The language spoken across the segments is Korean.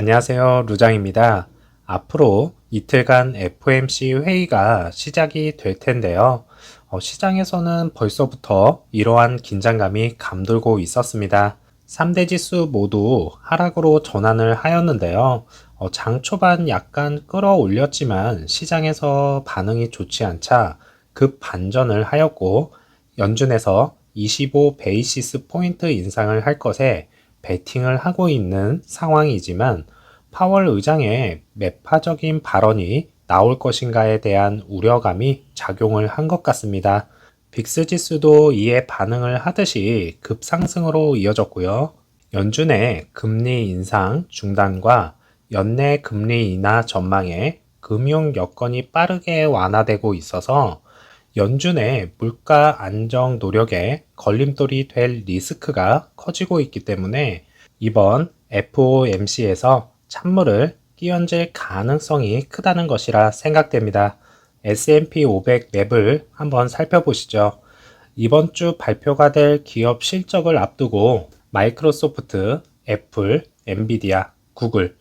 안녕하세요. 루장입니다. 앞으로 이틀간 FOMC 회의가 시작이 될 텐데요. 시장에서는 벌써부터 이러한 긴장감이 감돌고 있었습니다. 3대 지수 모두 하락으로 전환을 하였는데요. 장 초반 약간 끌어올렸지만 시장에서 반응이 좋지 않자 급 반전을 하였고 연준에서 25 베이시스 포인트 인상을 할 것에 베팅을 하고 있는 상황이지만 파월 의장의 매파적인 발언이 나올 것인가에 대한 우려감이 작용을 한 것 같습니다. 빅스 지수도 이에 반응을 하듯이 급상승으로 이어졌고요. 연준의 금리 인상 중단과 연내 금리 인하 전망에 금융 여건이 빠르게 완화되고 있어서 연준의 물가 안정 노력에 걸림돌이 될 리스크가 커지고 있기 때문에 이번 FOMC에서 찬물을 끼얹을 가능성이 크다는 것이라 생각됩니다. S&P 500 맵을 한번 살펴보시죠. 이번 주 발표가 될 기업 실적을 앞두고 마이크로소프트, 애플, 엔비디아, 구글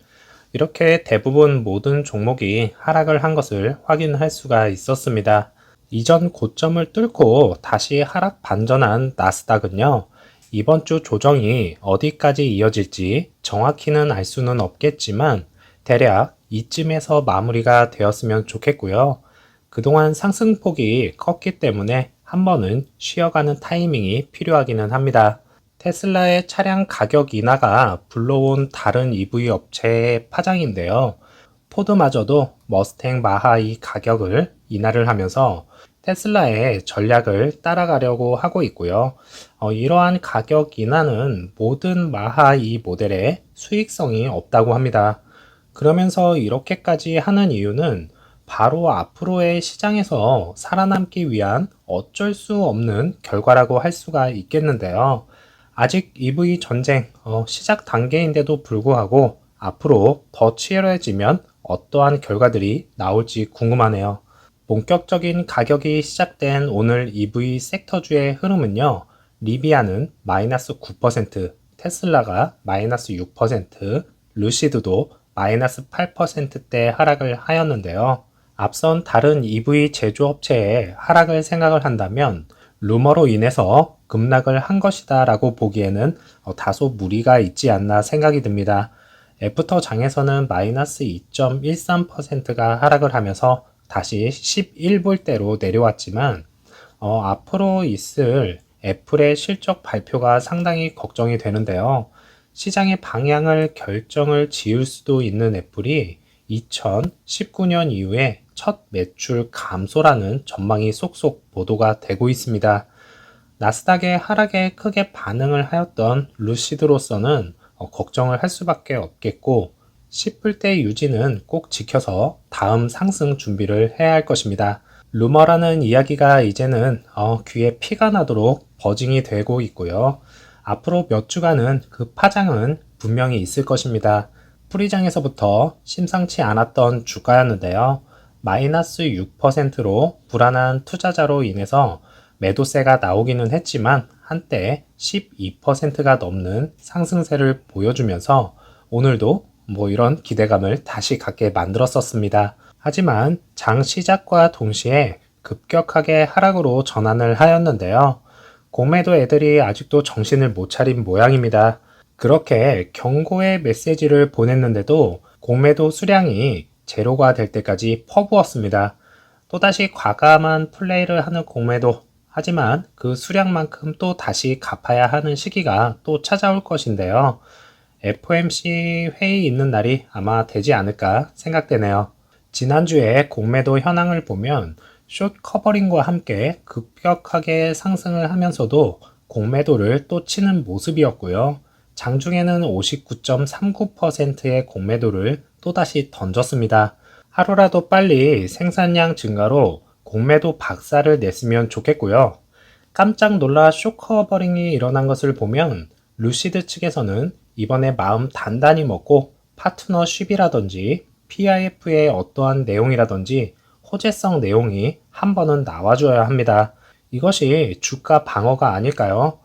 이렇게 대부분 모든 종목이 하락을 한 것을 확인할 수가 있었습니다. 이전 고점을 뚫고 다시 하락 반전한 나스닥은요, 이번 주 조정이 어디까지 이어질지 정확히는 알 수는 없겠지만 대략 이쯤에서 마무리가 되었으면 좋겠고요. 그동안 상승폭이 컸기 때문에 한 번은 쉬어가는 타이밍이 필요하기는 합니다. 테슬라의 차량 가격 인하가 불러온 다른 EV 업체의 파장인데요. 포드마저도 머스탱 마하이 가격을 인하를 하면서 테슬라의 전략을 따라가려고 하고 있고요. 이러한 가격 인하는 모든 마하이 모델에 수익성이 없다고 합니다. 그러면서 이렇게까지 하는 이유는 바로 앞으로의 시장에서 살아남기 위한 어쩔 수 없는 결과라고 할 수가 있겠는데요. 아직 EV 전쟁 시작 단계인데도 불구하고 앞으로 더 치열해지면 어떠한 결과들이 나올지 궁금하네요. 본격적인 가격이 시작된 오늘 EV 섹터주의 흐름은요. 리비아는 마이너스 9%, 테슬라가 마이너스 6%, 루시드도 마이너스 8%대 하락을 하였는데요. 앞선 다른 EV 제조업체의 하락을 생각을 한다면 루머로 인해서 급락을 한 것이다 라고 보기에는 다소 무리가 있지 않나 생각이 듭니다. 애프터 장에서는 마이너스 2.13%가 하락을 하면서 다시 11불대로 내려왔지만 앞으로 있을 애플의 실적 발표가 상당히 걱정이 되는데요. 시장의 방향을 결정을 지을 수도 있는 애플이 2019년 이후에 첫 매출 감소라는 전망이 속속 보도가 되고 있습니다. 나스닥의 하락에 크게 반응을 하였던 루시드로서는 걱정을 할 수밖에 없겠고 10불대 유지는 꼭 지켜서 다음 상승 준비를 해야 할 것입니다. 루머라는 이야기가 이제는 귀에 피가 나도록 버징이 되고 있고요. 앞으로 몇 주간은 그 파장은 분명히 있을 것입니다. 프리장에서부터 심상치 않았던 주가였는데요. 마이너스 6%로 불안한 투자자로 인해서 매도세가 나오기는 했지만 한때 12%가 넘는 상승세를 보여주면서 오늘도 이런 기대감을 다시 갖게 만들었었습니다. 하지만 장 시작과 동시에 급격하게 하락으로 전환을 하였는데요. 공매도 애들이 아직도 정신을 못 차린 모양입니다. 그렇게 경고의 메시지를 보냈는데도 공매도 수량이 제로가 될 때까지 퍼부었습니다. 또다시 과감한 플레이를 하는 공매도, 하지만 그 수량만큼 또 다시 갚아야 하는 시기가 또 찾아올 것인데요. FOMC 회의 있는 날이 아마 되지 않을까 생각되네요. 지난주에 공매도 현황을 보면 숏 커버링과 함께 급격하게 상승을 하면서도 공매도를 또 치는 모습이었고요. 장중에는 59.39%의 공매도를 또다시 던졌습니다. 하루라도 빨리 생산량 증가로 공매도 박살을 냈으면 좋겠고요. 깜짝 놀라 숏 커버링이 일어난 것을 보면 루시드 측에서는 이번에 마음 단단히 먹고 파트너십이라든지 PIF의 어떠한 내용이라든지 호재성 내용이 한 번은 나와줘야 합니다. 이것이 주가 방어가 아닐까요?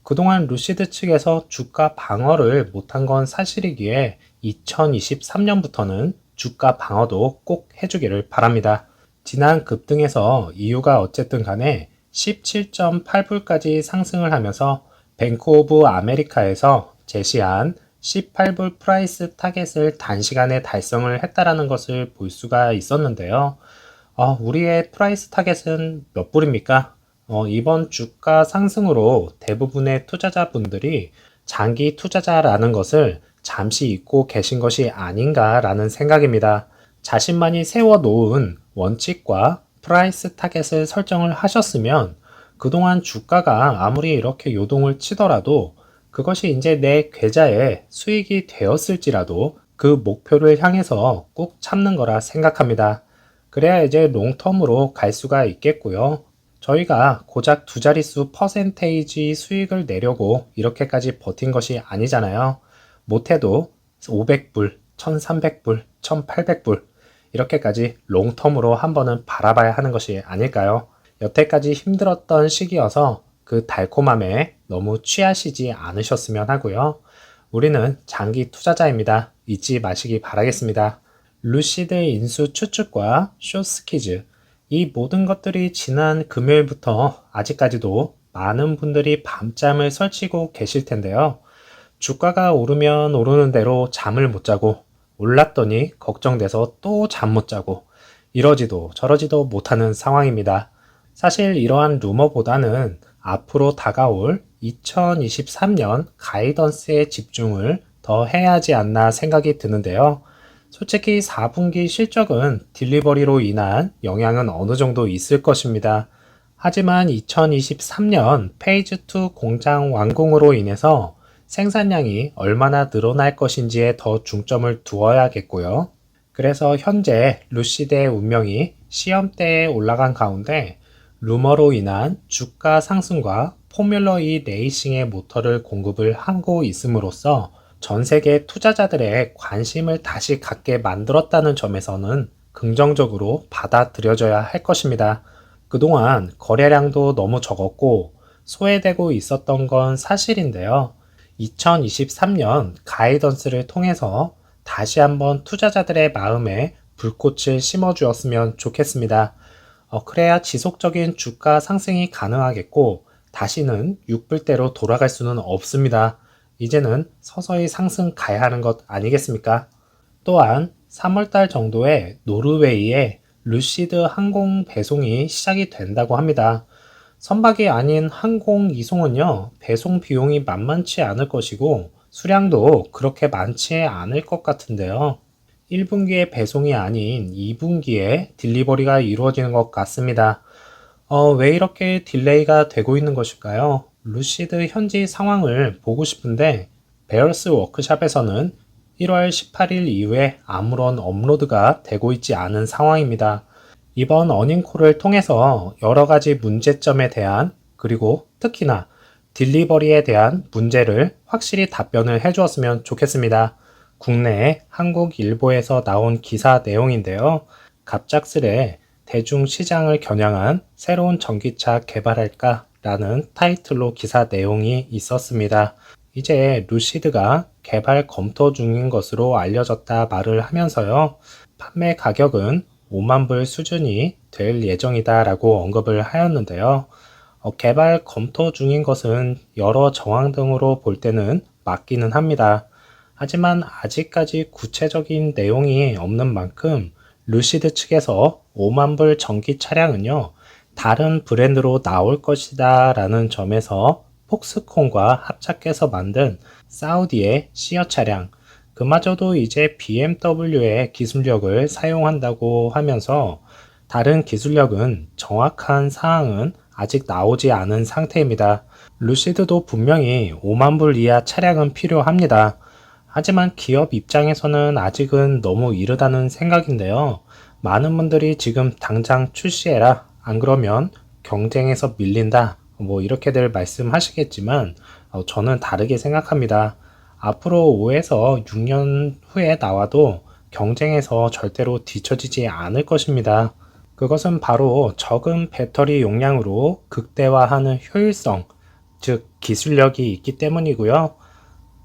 그동안 루시드 측에서 주가 방어를 못한 건 사실이기에 2023년부터는 주가 방어도 꼭 해주기를 바랍니다. 지난 급등에서 이유가 어쨌든 간에 17.8불까지 상승을 하면서 뱅크 오브 아메리카에서 제시한 18불 프라이스 타겟을 단시간에 달성을 했다라는 것을 볼 수가 있었는데요. 우리의 프라이스 타겟은 몇 불입니까? 이번 주가 상승으로 대부분의 투자자분들이 장기 투자자라는 것을 잠시 잊고 계신 것이 아닌가라는 생각입니다. 자신만이 세워놓은 원칙과 프라이스 타겟을 설정을 하셨으면 그동안 주가가 아무리 이렇게 요동을 치더라도 그것이 이제 내 계좌에 수익이 되었을지라도 그 목표를 향해서 꾹 참는 거라 생각합니다. 그래야 이제 롱텀으로 갈 수가 있겠고요. 저희가 고작 두 자릿수 퍼센테이지 수익을 내려고 이렇게까지 버틴 것이 아니잖아요. 못해도 500불, 1300불, 1800불 이렇게까지 롱텀으로 한 번은 바라봐야 하는 것이 아닐까요? 여태까지 힘들었던 시기여서 그 달콤함에 너무 취하시지 않으셨으면 하고요. 우리는 장기 투자자입니다. 잊지 마시기 바라겠습니다. 루시드 인수 추측과 숏스키즈 이 모든 것들이 지난 금요일부터 아직까지도 많은 분들이 밤잠을 설치고 계실 텐데요. 주가가 오르면 오르는 대로 잠을 못 자고 올랐더니 걱정돼서 또 잠 못 자고 이러지도 저러지도 못하는 상황입니다. 사실 이러한 루머보다는 앞으로 다가올 2023년 가이던스에 집중을 더 해야 하지 않나 생각이 드는데요. 솔직히 4분기 실적은 딜리버리로 인한 영향은 어느 정도 있을 것입니다. 하지만 2023년 페이즈 2 공장 완공으로 인해서 생산량이 얼마나 늘어날 것인지에 더 중점을 두어야겠고요. 그래서 현재 루시드의 운명이 시험대에 올라간 가운데 루머로 인한 주가 상승과 포뮬러 E 레이싱의 모터를 공급을 하고 있음으로써 전 세계 투자자들의 관심을 다시 갖게 만들었다는 점에서는 긍정적으로 받아들여져야 할 것입니다. 그동안 거래량도 너무 적었고 소외되고 있었던 건 사실인데요. 2023년 가이던스를 통해서 다시 한번 투자자들의 마음에 불꽃을 심어주었으면 좋겠습니다. 그래야 지속적인 주가 상승이 가능하겠고 다시는 6불대로 돌아갈 수는 없습니다. 이제는 서서히 상승 가야 하는 것 아니겠습니까? 또한 3월달 정도에 노르웨이에 루시드 항공 배송이 시작이 된다고 합니다. 선박이 아닌 항공 이송은요, 배송 비용이 만만치 않을 것이고 수량도 그렇게 많지 않을 것 같은데요. 1분기에 배송이 아닌 2분기에 딜리버리가 이루어지는 것 같습니다. 왜 이렇게 딜레이가 되고 있는 것일까요? 루시드 현지 상황을 보고 싶은데 베어스 워크샵에서는 1월 18일 이후에 아무런 업로드가 되고 있지 않은 상황입니다. 이번 어닝콜을 통해서 여러 가지 문제점에 대한 그리고 특히나 딜리버리에 대한 문제를 확실히 답변을 해주었으면 좋겠습니다. 국내에 한국일보에서 나온 기사 내용인데요. 갑작스레 대중시장을 겨냥한 새로운 전기차 개발할까? 라는 타이틀로 기사 내용이 있었습니다. 이제 루시드가 개발 검토 중인 것으로 알려졌다 말을 하면서요. 판매 가격은 5만 불 수준이 될 예정이다 라고 언급을 하였는데요. 개발 검토 중인 것은 여러 정황 등으로 볼 때는 맞기는 합니다. 하지만 아직까지 구체적인 내용이 없는 만큼 루시드 측에서 5만 불 전기 차량은요, 다른 브랜드로 나올 것이다 라는 점에서 폭스콘과 합작해서 만든 사우디의 시어 차량, 그마저도 이제 BMW의 기술력을 사용한다고 하면서 다른 기술력은 정확한 사항은 아직 나오지 않은 상태입니다. 루시드도 분명히 5만 불 이하 차량은 필요합니다. 하지만 기업 입장에서는 아직은 너무 이르다는 생각인데요. 많은 분들이 지금 당장 출시해라, 안 그러면 경쟁에서 밀린다, 뭐 이렇게들 말씀하시겠지만 저는 다르게 생각합니다. 앞으로 5에서 6년 후에 나와도 경쟁에서 절대로 뒤처지지 않을 것입니다. 그것은 바로 적은 배터리 용량으로 극대화하는 효율성, 즉 기술력이 있기 때문이고요.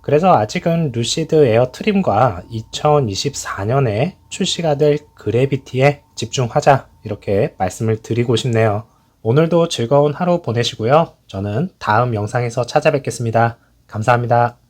그래서 아직은 루시드 에어 트림과 2024년에 출시가 될 그래비티에 집중하자 이렇게 말씀을 드리고 싶네요. 오늘도 즐거운 하루 보내시고요. 저는 다음 영상에서 찾아뵙겠습니다. 감사합니다.